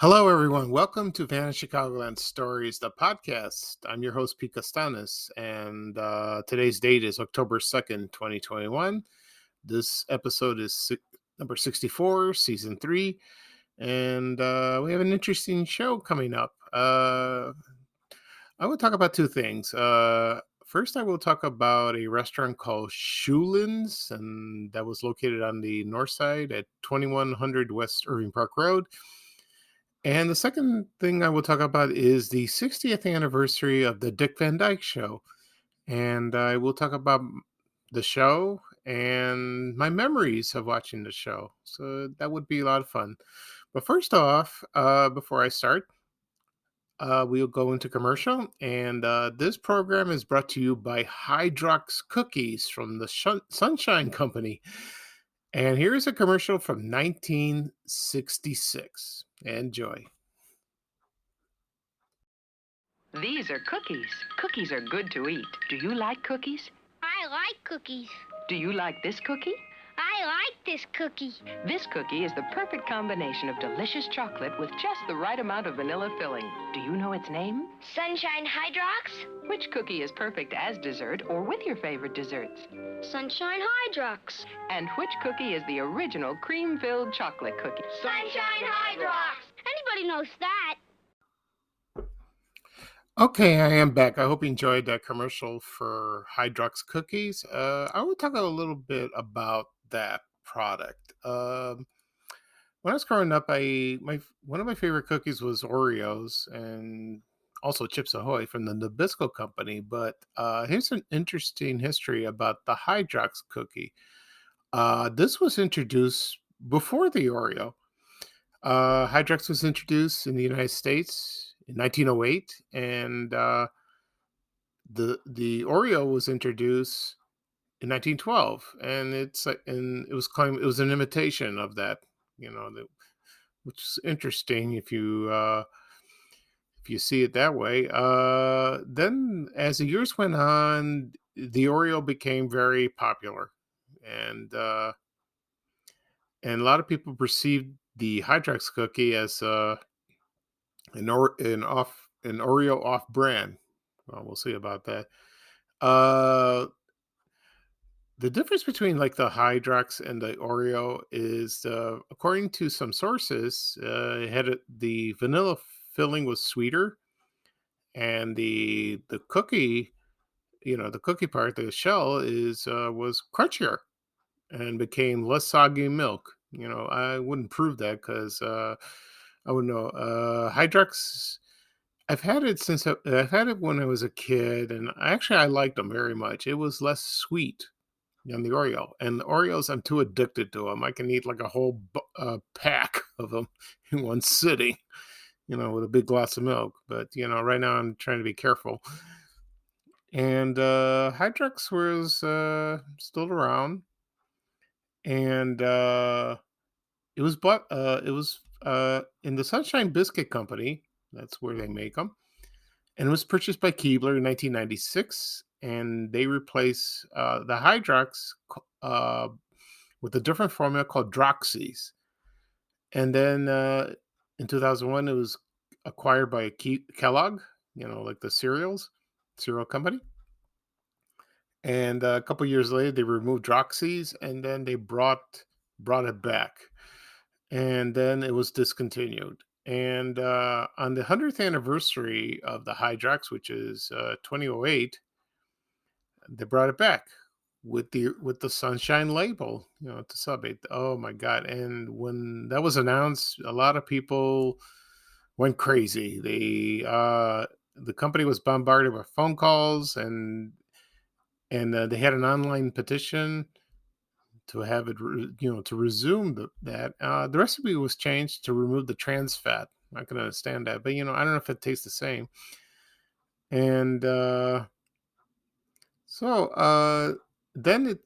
Hello, everyone. Welcome to Vanna Chicagoland Stories, the podcast. I'm your host, Pete Costanis, and today's date is October 2nd, 2021. This episode is number 64, season 3, and we have an interesting show coming up. I will talk about two things. First, I will talk about a restaurant called Schuliens, and that was located on the north side at 2100 West Irving Park Road. And the second thing I will talk about is the 60th anniversary of the Dick Van Dyke Show. And I will talk about the show and my memories of watching the show. So that would be a lot of fun. But first off, before I start, we'll go into commercial. And this program is brought to you by Hydrox Cookies from the Sunshine Company. And here's a commercial from 1966. Enjoy. These are cookies. Cookies are good to eat. Do you like cookies? I like cookies. Do you like this cookie? I like this cookie. This cookie is the perfect combination of delicious chocolate with just the right amount of vanilla filling. Do you know its name? Sunshine Hydrox? Which cookie is perfect as dessert or with your favorite desserts? Sunshine Hydrox. And which cookie is the original cream-filled chocolate cookie? Sunshine Hydrox. Anybody knows that. Okay, I am back. I hope you enjoyed that commercial for Hydrox cookies. I will talk a little bit about that product. When I was growing up, one of my favorite cookies was Oreos and also Chips Ahoy from the Nabisco company. But here's an interesting history about the Hydrox cookie. This was introduced before the Oreo. Hydrox was introduced in the United States in 1908, and the Oreo was introduced in 1912, and it was claimed it was an imitation of that, which is interesting if you see it that way. Then, as the years went on, the Oreo became very popular, and a lot of people perceived the Hydrox cookie as an Oreo off brand. Well, we'll see about that. The difference between like the Hydrox and the Oreo is, according to some sources, the vanilla filling was sweeter, and the cookie, the cookie part, the shell was crunchier and became less soggy milk. I wouldn't prove that because I wouldn't know. Hydrox, I've had it when I was a kid, and I liked them very much. It was less sweet than the Oreo, and the Oreos, I'm too addicted to them. I can eat like a whole pack of them in one sitting, with a big glass of milk. But right now I'm trying to be careful. And Hydrox was still around, and it was bought. It was in the Sunshine Biscuit Company. That's where they make them. And it was purchased by Keebler in 1996. And they replaced the Hydrox with a different formula called Droxys. And then in 2001, it was acquired by Kellogg, like the cereal company. And a couple years later, they removed Droxys, and then they brought it back. And then it was discontinued. And on the 100th anniversary of the Hydrox, which is 2008, they brought it back with the Sunshine label, to sub it. Oh my God! And when that was announced, a lot of people went crazy. The company was bombarded with phone calls, and they had an online petition to have it, to resume that. The recipe was changed to remove the trans fat. I can understand that, but I don't know if it tastes the same. And so then it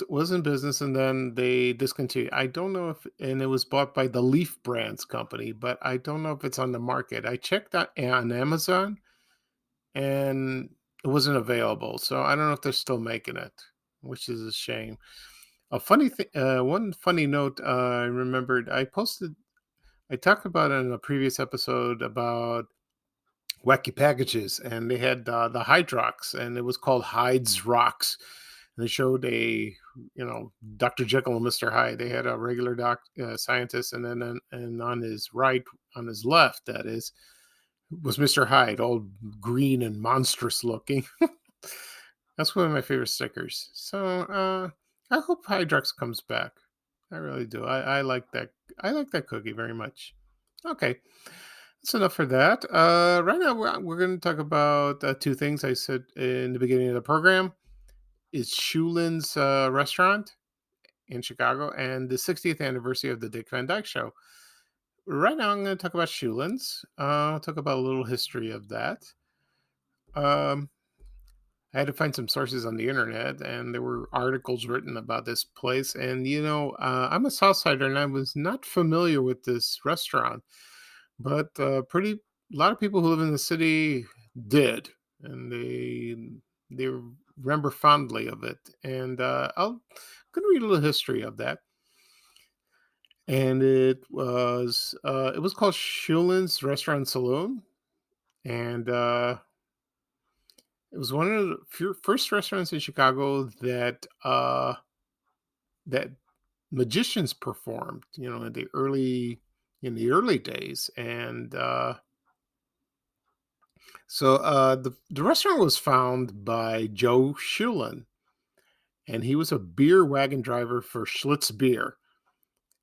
was in business, and then they discontinued. I don't know and it was bought by the Leaf Brands company, but I don't know if it's on the market. I checked that on Amazon, and it wasn't available. So I don't know if they're still making it, which is a shame. A funny thing, one funny note I remembered. I I talked about it in a previous episode about wacky packages, and they had the Hydrox, and it was called Hyde's Rocks. And they showed Dr. Jekyll and Mr. Hyde. They had a regular scientist, and then and on his right, on his left, that is, was Mr. Hyde, all green and monstrous looking. That's one of my favorite stickers. So I hope Hydrox comes back. I really do. I like that. I like that cookie very much. Okay, that's enough for that. Right now, we're going to talk about two things I said in the beginning of the program. It's Schuliens Restaurant in Chicago and the 60th anniversary of the Dick Van Dyke Show. Right now, I'm going to talk about Schuliens. I'll talk about a little history of that. Um, I had to find some sources on the internet, and there were articles written about this place. And I'm a Southsider, and I was not familiar with this restaurant, but pretty a lot of people who live in the city did, and they remember fondly of it. And I'm going to read a little history of that. And it was called Schuliens Restaurant Saloon, and it was one of the first restaurants in Chicago that magicians performed, in the early days. And the restaurant was found by Joe Schulien, and he was a beer wagon driver for Schlitz Beer.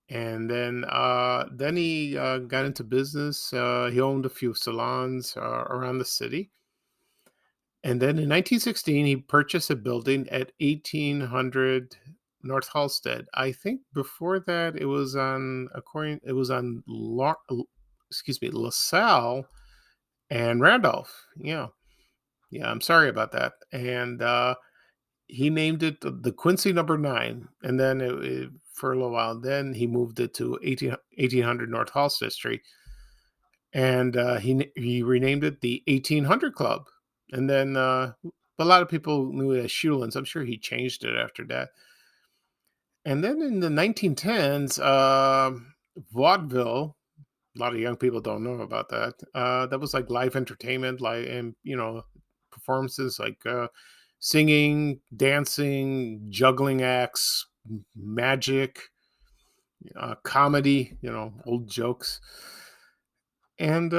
And then he got into business. He owned a few salons around the city. And then in 1916, he purchased a building at 1800 North Halsted. I think before that, LaSalle and Randolph. Yeah, yeah. I'm sorry about that. And he named it the Quincy Number 9. And then for a little while, then he moved it to 1800 North Halsted Street. And he renamed it the 1800 Club. And then a lot of people knew it as Schuliens. I'm sure he changed it after that. And then in the 1910s, vaudeville. A lot of young people don't know about that. That was like live entertainment, and performances like singing, dancing, juggling acts, magic, comedy. Old jokes. And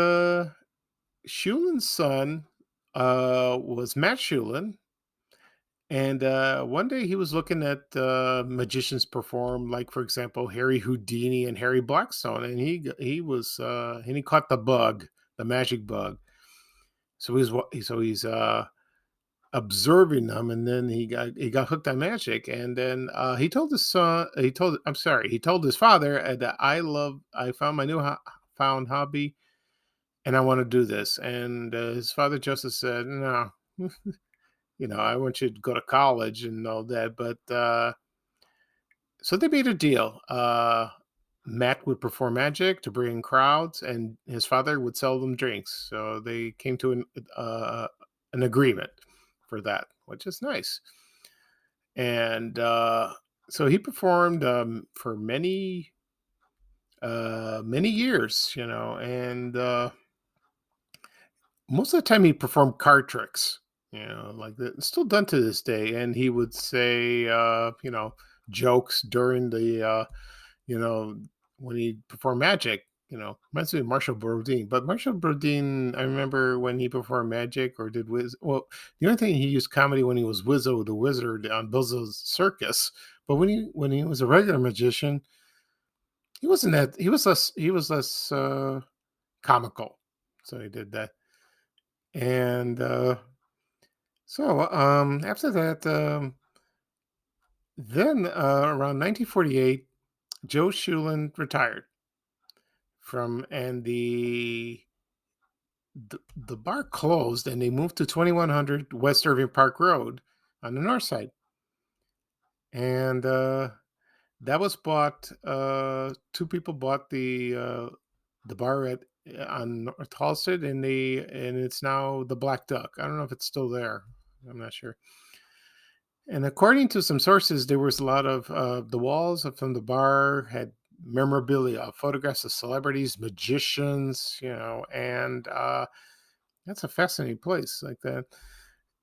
Schulien's son was Matt Schulien, and one day he was looking at magicians perform, like for example Harry Houdini and Harry Blackstone, and he caught the bug, the magic bug. So he's observing them, and then he got hooked on magic, and then he told his son, he told his father that I found my found hobby, and I want to do this. And his father Joseph said, no, I want you to go to college and all that. But so they made a deal. Matt would perform magic to bring in crowds, and his father would sell them drinks. So they came to an agreement for that, which is nice. And so he performed for many years, and most of the time he performed card tricks, like that. It's still done to this day. And he would say, jokes during when he performed magic. Reminds me of Marshall Brodeen. But Marshall Brodeen, I remember when he performed magic or did well, the only thing he used comedy when he was Wizzo the Wizard on Buzzo's Circus. But when he was a regular magician, he wasn't that. He was less comical. So he did that. And so after that, then around 1948, Joe Schulien retired and the bar closed, and they moved to 2100 West Irving Park Road on the north side. And that was bought. Two people bought the bar on North Halsted, and it's now the Black Duck. I don't know if it's still there. I'm not sure. And according to some sources, there was a lot of the walls from the bar had memorabilia, photographs of celebrities, magicians, and that's a fascinating place like that.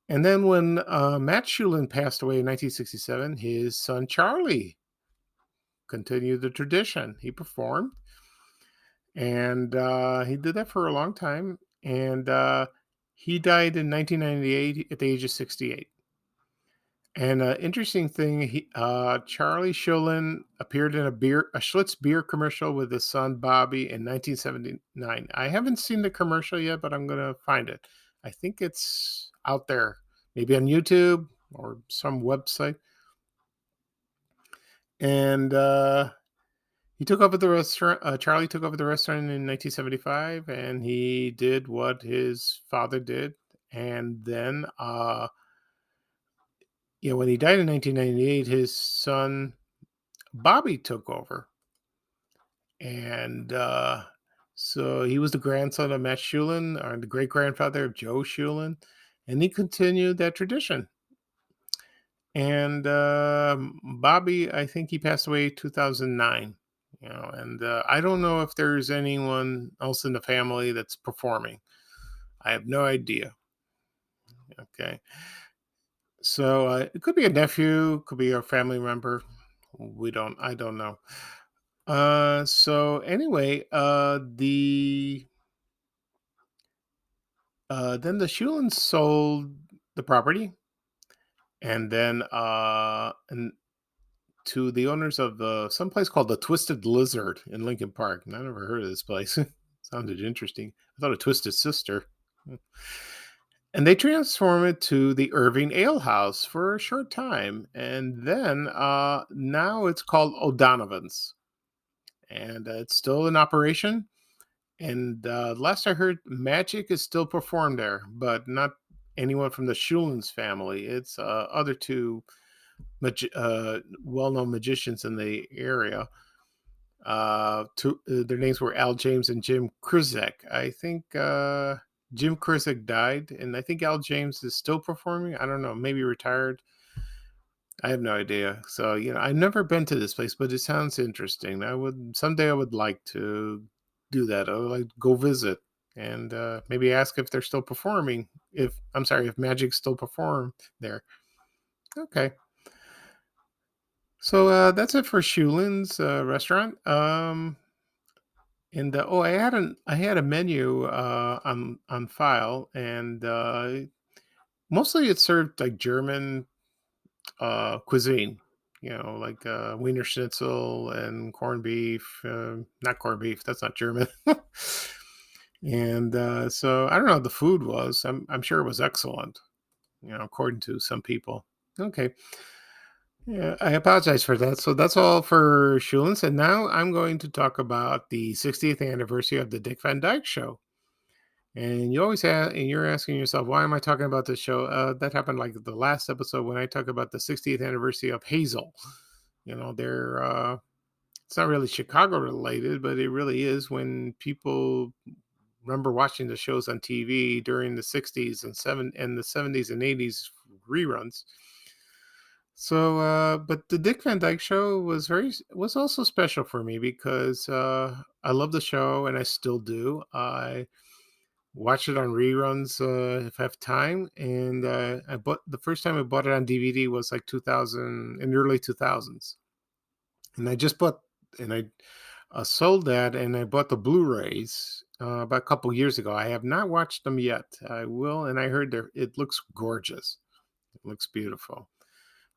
And then when Matt Schulien passed away in 1967, his son Charlie continued the tradition. He performed, and he did that for a long time. And he died in 1998 at the age of 68. And interesting thing, Charlie Schulin appeared in a Schlitz beer commercial with his son Bobby in 1979. I haven't seen the commercial yet, but I'm gonna find it. I think it's out there, maybe on YouTube or some website. And he took over the restaurant. Charlie took over the restaurant in 1975, and he did what his father did. And then, when he died in 1998, his son Bobby took over, and so he was the grandson of Matt Schulin, or the great grandfather of Joe Schulin, and he continued that tradition. And Bobby, I think he passed away 2009. And I don't know if there's anyone else in the family that's performing. I have no idea. Okay, so it could be a nephew, could be a family member. I don't know. So anyway, then the Schulins sold the property, and then and to the owners of some place called the Twisted Lizard in Lincoln Park. And I never heard of this place. Sounded interesting. I thought a Twisted Sister. And they transformed it to the Irving Ale House for a short time, and then now it's called O'Donovan's, and it's still in operation. And last I heard, magic is still performed there, but not anyone from the Schulins family. It's other two well-known magicians in the area. Their names were Al James and Jim Krzek. I think Jim Krzek died, and I think Al James is still performing. I don't know, maybe retired. I have no idea. So, I've never been to this place, but it sounds interesting. Someday I would like to do that. I would like to go visit and maybe ask if they're still performing. If Magic's still perform there. Okay. So that's it for Schulien's restaurant. And I had a menu on file, and mostly it served like German cuisine, like Wiener Schnitzel and corned beef. Not corned beef, that's not German. And so I don't know how the food was. I'm sure it was excellent, according to some people. Okay. Yeah, I apologize for that. So that's all for Schulins. And now I'm going to talk about the 60th anniversary of the Dick Van Dyke Show. And you're asking yourself, why am I talking about this show? That happened like the last episode when I talk about the 60th anniversary of Hazel. It's not really Chicago related, but it really is when people remember watching the shows on TV during the 60s and the 70s and 80s reruns. So, but the Dick Van Dyke Show was also special for me because I love the show and I still do. I watch it on reruns if I have time, and I bought the first time I bought it on DVD was like 2000 in the early 2000s, and I sold that and I bought the Blu-rays about a couple years ago. I have not watched them yet. I will, and I heard it looks gorgeous. It looks beautiful.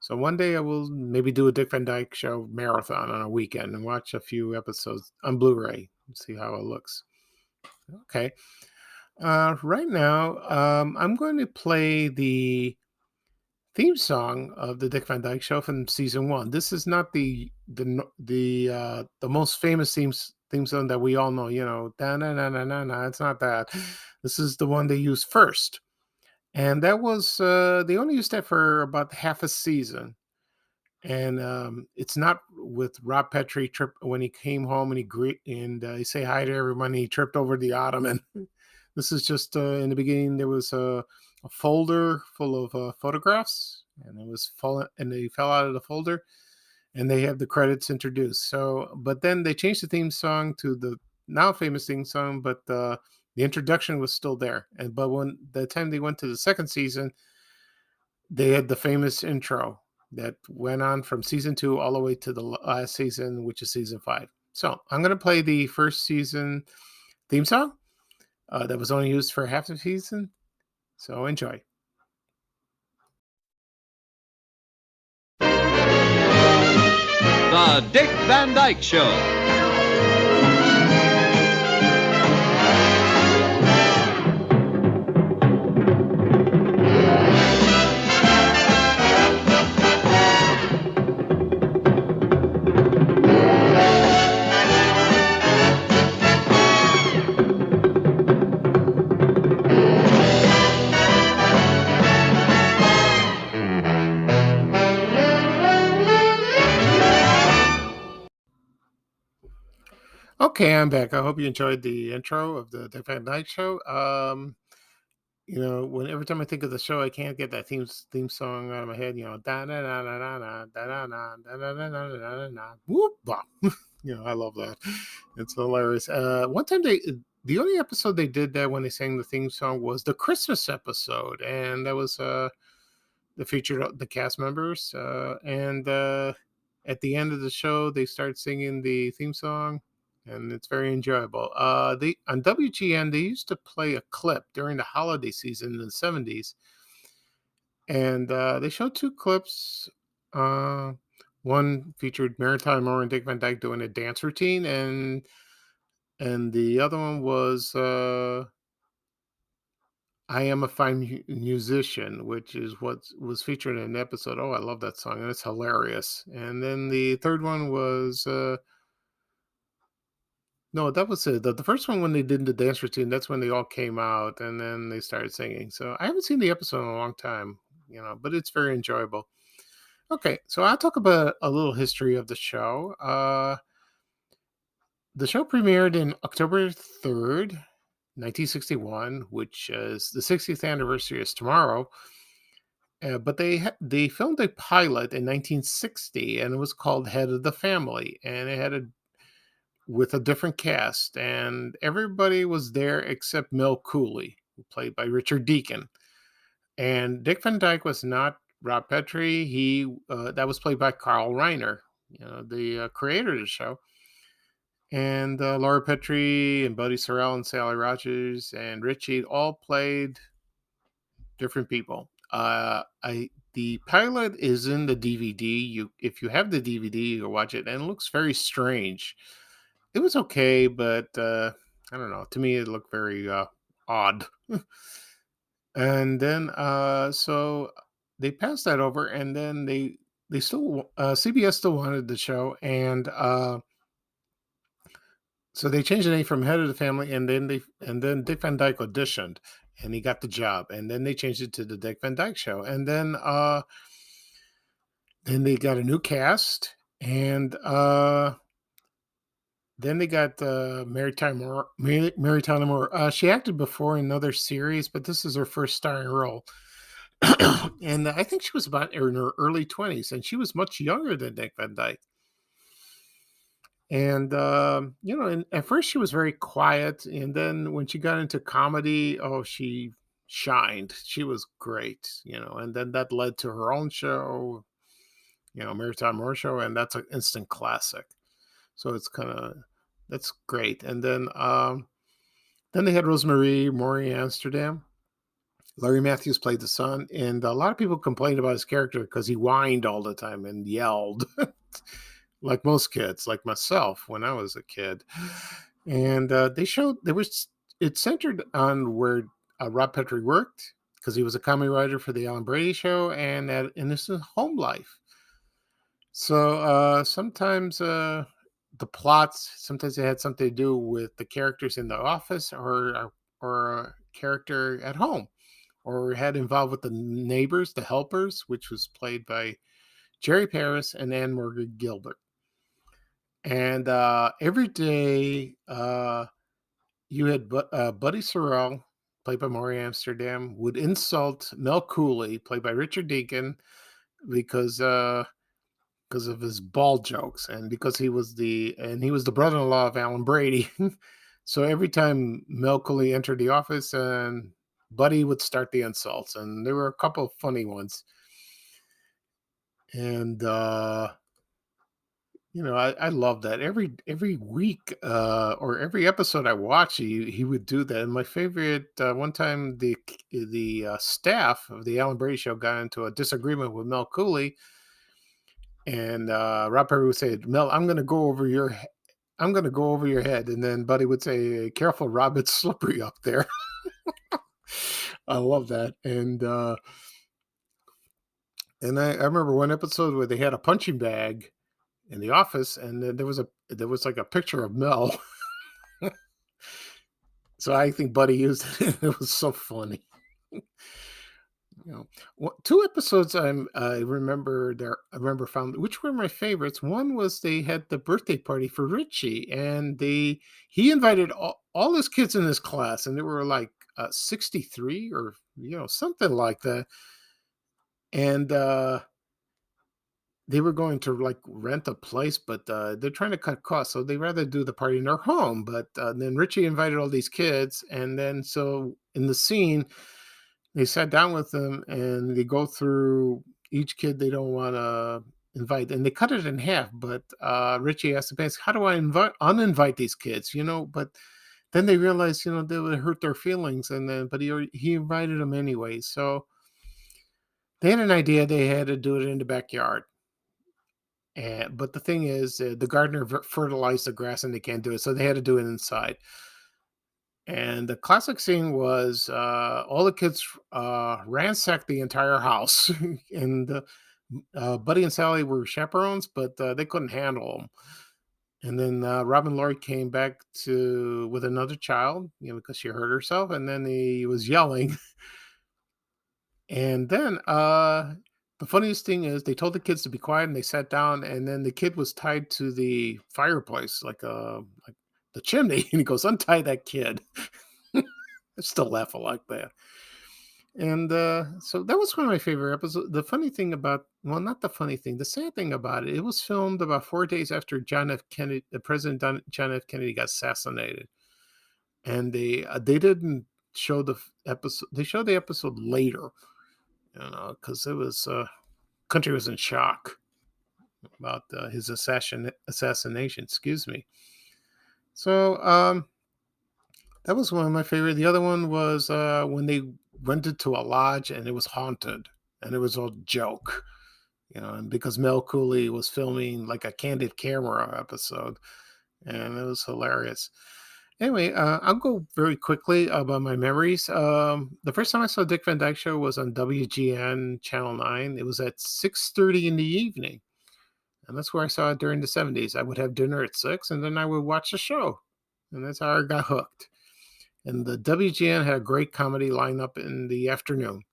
So one day I will maybe do a Dick Van Dyke Show marathon on a weekend and watch a few episodes on Blu-ray and see how it looks. Okay. Right now, I'm going to play the theme song of the Dick Van Dyke Show from season 1. This is not the most famous theme song that we all know. Da na na na na na. It's not that. This is the one they used first. And that was they only used that for about half a season, and it's not with Rob Petrie when he came home and he say hi to everyone. He tripped over the ottoman. This is just in the beginning. There was a folder full of photographs, and they fell out of the folder, and they have the credits introduced. So, but then they changed the theme song to the now famous theme song, but the introduction was still there. And but when the time they went to the second season, they had the famous intro that went on from season 2 all the way to the last season, which is season 5. So I'm going to play the first season theme song that was only used for half the season. So enjoy. The Dick Van Dyke Show. Okay, I'm back. I hope you enjoyed the intro of the Dick Van Dyke Show. When every time I think of the show, I can't get that theme song out of my head. Da da da da da da da da da da da da da da. Whoop bop. I love that. It's hilarious. One time the only episode they did that when they sang the theme song was the Christmas episode, and that was that featured the cast members. And At the end of the show, they start singing the theme song, and it's very enjoyable. They on WGN they used to play a clip during the holiday season in the 70s, and they showed two clips. Uh, One featured Maritime Moore and Dick Van Dyke doing a dance routine, and the other one was I Am a Fine Musician, which is what was featured in an episode. Oh, I love that song, and it's hilarious. And then the third one was no, that was it. The first one when they did the dance routine, that's when they all came out and then they started singing. So I haven't seen the episode in a long time, but it's very enjoyable. Okay, so I'll talk about a little history of the show. The show premiered in October 3rd, 1961, which is the 60th anniversary is tomorrow. But they filmed a pilot in 1960, and it was called Head of the Family, and it had with a different cast, and everybody was there except Mel Cooley, who played by Richard Deacon. And Dick Van Dyke was not Rob Petrie. He That was played by Carl Reiner, the creator of the show. And Laura Petrie and Buddy Sorrell and Sally Rogers and Richie all played different people. The pilot is in the DVD. If you have the DVD, you can watch it, and it looks very strange. It was okay, but I don't know. To me, it looked very odd. And then so they passed that over, and then they still CBS still wanted the show, and so they changed the name from Head of the Family, and then Dick Van Dyke auditioned, and he got the job, and then they changed it to the Dick Van Dyke Show, and then they got a new cast, and then they got Mary Tyler Moore. She acted before in another series, but this is her first starring role. And I think she was about in her early 20s, and she was much younger than Dick Van Dyke. And and at first she was very quiet, and then when she got into comedy, oh, she shined. She was great, and then that led to her own show, Maritime Moore Show, and that's an instant classic. So that's great. And then they had Rosemary Maury Amsterdam. Larry Matthews played the son, and a lot of people complained about his character because he whined all the time and yelled. Like most kids, like myself when I was a kid. And it centered on where Rob Petrie worked, because he was a comedy writer for the Alan Brady Show, and in his home life. So sometimes the plots, sometimes they had something to do with the characters in the office, or a character at home, or had involved with the neighbors, the helpers, which was played by Jerry Paris and Anne Morgan Gilbert. And every day, you had Buddy Sorrell, played by Maury Amsterdam, would insult Mel Cooley, played by Richard Deacon, because because of his ball jokes, and because he was the brother-in-law of Alan Brady. So every time Mel Cooley entered the office, and Buddy would start the insults, and there were a couple of funny ones. And I love that. Every week, or every episode I watch, he would do that. And my favorite, one time the staff of the Alan Brady Show got into a disagreement with Mel Cooley, and Rob Perry would say, "Mel, I'm going to go over your head," and then Buddy would say, "Careful, Rob, it's slippery up there." I love that. And I remember one episode where they had a punching bag in the office, and then there was like a picture of Mel. So I think Buddy used it. It was so funny. Two episodes I remember found, which were my favorites. One was they had the birthday party for Richie, and he invited all his kids in his class, and there were like 63 or something like that. And they were going to like rent a place, but they're trying to cut costs, so they rather do the party in their home. But then Richie invited all these kids, and then so in the scene, they sat down with them and they go through each kid they don't want to invite, and they cut it in half. But Richie asked the parents, "How do I uninvite these kids?" But then they realized, they would hurt their feelings, but he invited them anyway. So they had an idea. They had to do it in the backyard. But the thing is, the gardener fertilized the grass, and they can't do it, so they had to do it inside. And the classic scene was all the kids ransacked the entire house, and Buddy and Sally were chaperones, but they couldn't handle them. And then Robin Laurie came back with another child, because she hurt herself, and then he was yelling. And then the funniest thing is they told the kids to be quiet, and they sat down, and then the kid was tied to the fireplace like the chimney, and he goes, "Untie that kid." I still laugh like that. And so that was one of my favorite episodes. The funny thing about, well, not the funny thing, the sad thing about it, it was filmed about 4 days after President John F. Kennedy got assassinated, and they didn't show the episode. They showed the episode later, because it was country was in shock about his assassination. Excuse me. So that was one of my favorite. The other one was when they went into a lodge and it was haunted, and it was a joke, and because Mel Cooley was filming like a candid camera episode, and it was hilarious. Anyway, I'll go very quickly about my memories. The first time I saw Dick Van Dyke Show was on WGN Channel 9. It was at 6:30 in the evening, and that's where I saw it during the 70s. I would have dinner at 6, and then I would watch the show, and that's how I got hooked. And the WGN had a great comedy lineup in the afternoon.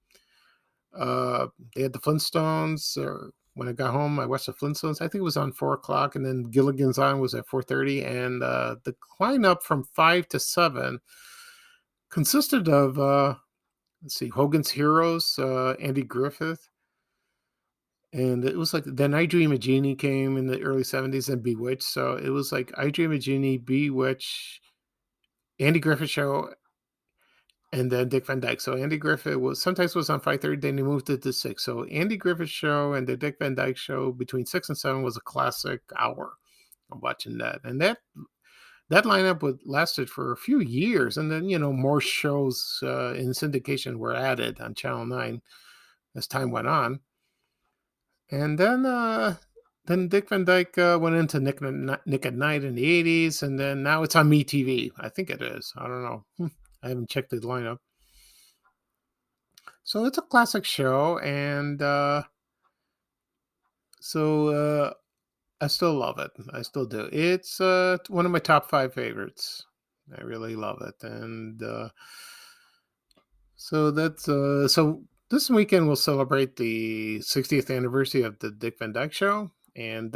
They had the Flintstones. When I got home, I watched the Flintstones. I think it was on 4 o'clock, and then Gilligan's Island was at 4:30. And the lineup from 5 to 7 consisted of, let's see, Hogan's Heroes, Andy Griffith. And it was like, then I Dream of Jeannie came in the early 70s, and Bewitched. So it was like I Dream of Jeannie, Bewitched, Andy Griffith Show, and then Dick Van Dyke. So Andy Griffith was on 5:30, then he moved it to 6. So Andy Griffith Show and the Dick Van Dyke Show between 6 and 7 was a classic hour of watching that. And that lineup lasted for a few years, and then more shows in syndication were added on Channel 9 as time went on. And then Dick Van Dyke went into Nick at Night in the 80s, and then now it's on MeTV. I think it is. I don't know. I haven't checked the lineup. So it's a classic show, and so I still love it. I still do. It's one of my top 5 favorites. I really love it. And so this weekend we'll celebrate the 60th anniversary of the Dick Van Dyke Show, and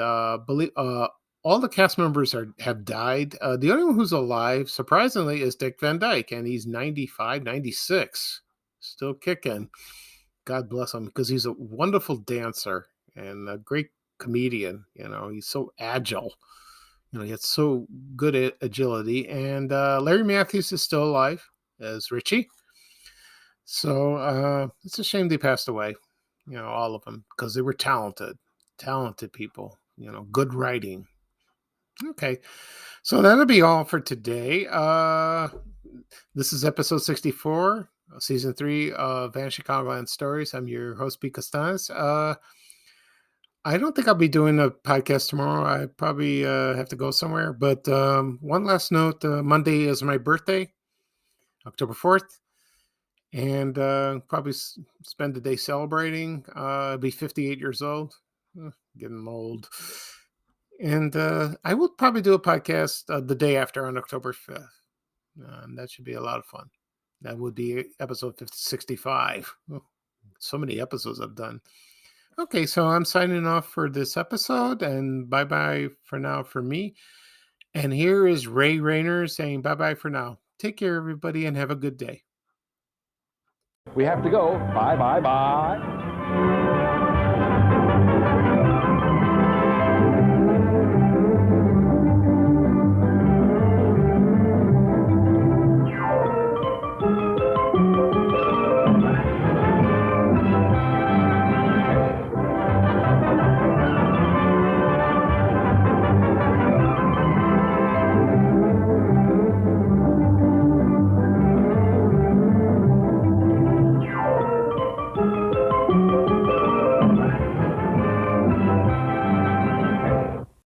all the cast members have died. The only one who's alive, surprisingly, is Dick Van Dyke, and he's 95, 96, still kicking. God bless him, because he's a wonderful dancer and a great comedian. He's so agile. He had so good at agility. And Larry Matthews is still alive as Richie. So it's a shame they passed away, all of them, because they were talented people, good writing. Okay. So that'll be all for today. This is episode 64, season 3 of Vanishing Chicagoland Stories. I'm your host, Pete Costanes. I don't think I'll be doing a podcast tomorrow. I probably have to go somewhere. But one last note, Monday is my birthday, October 4th. And probably spend the day celebrating. I'll be 58 years old. Getting old. And I will probably do a podcast the day after on October 5th. And that should be a lot of fun. That would be episode 65. Oh, so many episodes I've done. Okay, so I'm signing off for this episode. And bye-bye for now for me. And here is Ray Rayner saying bye-bye for now. Take care, everybody, and have a good day. We have to go. Bye, bye, bye.